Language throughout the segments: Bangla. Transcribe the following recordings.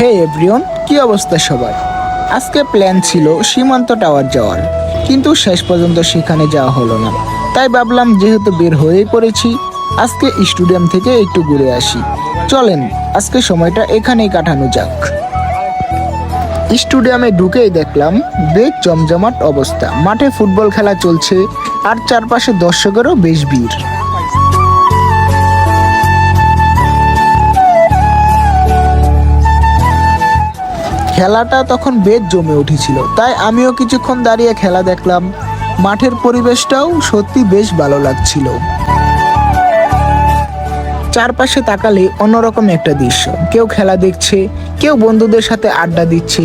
হে এভরিওয়ান, কি অবস্থা সবার? আজকে প্ল্যান ছিল সীমান্ত টাওয়ার যাওয়ার, কিন্তু শেষ পর্যন্ত সেখানে যাওয়া হলো না। তাই ভাবলাম যেহেতু বের হয়েই পড়েছি, আজকে স্টেডিয়াম থেকে একটু ঘুরে আসি। চলেন আজকে সময়টা এখানেই কাটানো যাক। স্টেডিয়ামে ঢুকেই দেখলাম বেশ জমজমাট অবস্থা। মাঠে ফুটবল খেলা চলছে আর চারপাশে দর্শকেরও বেশ ভিড়। খেলাটা তখন বেশ জমে উঠেছিল, তাই আমিও কিছুক্ষণ দাঁড়িয়ে খেলা দেখলাম। মাঠের পরিবেশটাও সত্যি বেশ ভালো লাগছিল। চারপাশে তাকালে অন্যরকম একটা দৃশ্য। কেউ খেলা দেখছে, কেউ বন্ধুদের সাথে আড্ডা দিচ্ছে,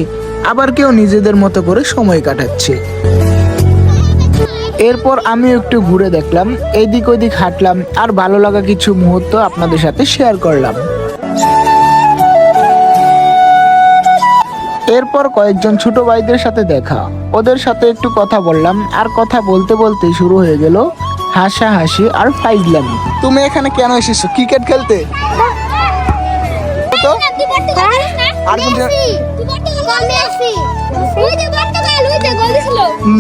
আবার কেউ নিজেদের মতো করে সময় কাটাচ্ছে। এরপর আমি একটু ঘুরে দেখলাম, এদিক ওদিক হাঁটলাম আর ভালো লাগা কিছু মুহূর্ত আপনাদের সাথে শেয়ার করলাম। এরপর কয়েকজন ছোট ভাইদের সাথে দেখা, ওদের সাথে একটু কথা বললাম আর কথা বলতে বলতে শুরু হয়ে গেল হাসাহাসি আর ফাইজলামি। তুমি এখানে কেন এসেছো? ক্রিকেট খেলতে? তো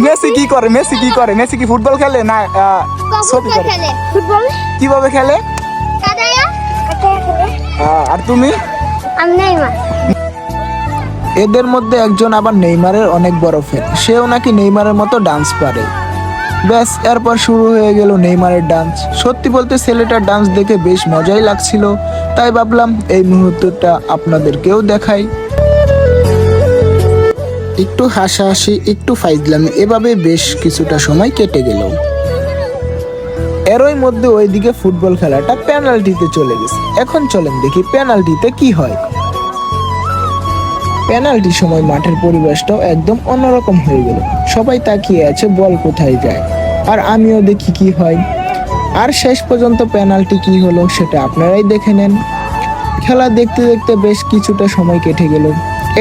মেসি কি করে? মেসি কি ফুটবল খেলে না ছবি করে? কিভাবে খেলে? আর তুমি? এদের মধ্যে একজন আবার নেইমারের অনেক বড় ফ্যান, সেও নাকি নেইমারের মতো ডান্স পারে। ব্যাস, এরপর শুরু হয়ে গেল নেইমারের ডান্স। সত্যি বলতে ছেলেটার ডান্স দেখে বেশ মজাই লাগছিল, তাই ভাবলাম এই মুহূর্তটা আপনাদেরকেও দেখাই। একটু হাসাহাসি, একটু ফাইজলামি, এভাবে বেশ কিছুটা সময় কেটে গেল। এরই মধ্যে ওইদিকে ফুটবল খেলাটা পেনাল্টিতে চলে গেছে। এখন চলেন দেখি পেনাল্টিতে কি হয়। পেনাল্টির সময় মাঠের পরিবেশটাও একদম অন্যরকম হয়ে গেল। সবাই তাকিয়ে আছে বল কোথায় যায়, আর আমিও দেখি কি হয়। আর শেষ পর্যন্ত পেনাল্টি কি হলো সেটা আপনারাই দেখে নেন। খেলা দেখতে দেখতে বেশ কিছুটা সময় কেটে গেল।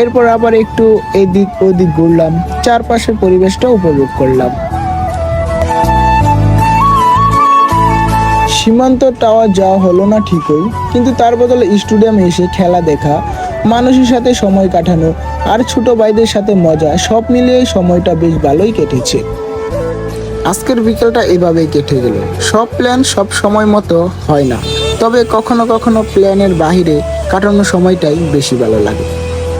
এরপর আবার একটু এদিক ওদিক ঘুরলাম, চারপাশের পরিবেশটা উপভোগ করলাম। সীমান্ত টাওয়ার যাওয়া হলো না ঠিকই, কিন্তু তার বদলে স্টেডিয়ামে এসে খেলা দেখা, মানুষের সাথে সময় কাটানো আর ছোট ভাইদের সাথে মজা, সব মিলিয়ে সময়টা বেশ ভালোই কেটেছে। আজকের বিকেলটা এভাবেই কেটে গেল। সব প্ল্যান সব সময় মতো হয় না, তবে কখনো কখনো প্ল্যানের বাহিরে কাটানো সময়টাই বেশি ভালো লাগে।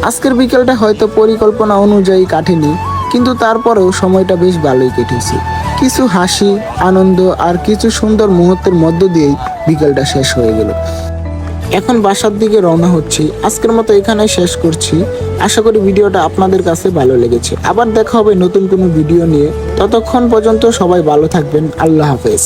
আজকের বিকেলটা হয়তো পরিকল্পনা অনুযায়ী কাটেনি, কিন্তু তারপরেও সময়টা বেশ ভালোই কেটেছে। কিছু হাসি, আনন্দ আর কিছু সুন্দর মুহূর্তের মধ্য দিয়েই বিকেলটা শেষ হয়ে গেল। এখন বাসার দিকে রওনা হচ্ছি। আজকের মতো এখানেই শেষ করছি। আশা করি ভিডিওটা আপনাদের কাছে ভালো লেগেছে। আবার দেখা হবে নতুন কোনো ভিডিও নিয়ে। ততক্ষণ পর্যন্ত সবাই ভালো থাকবেন। আল্লাহ হাফেজ।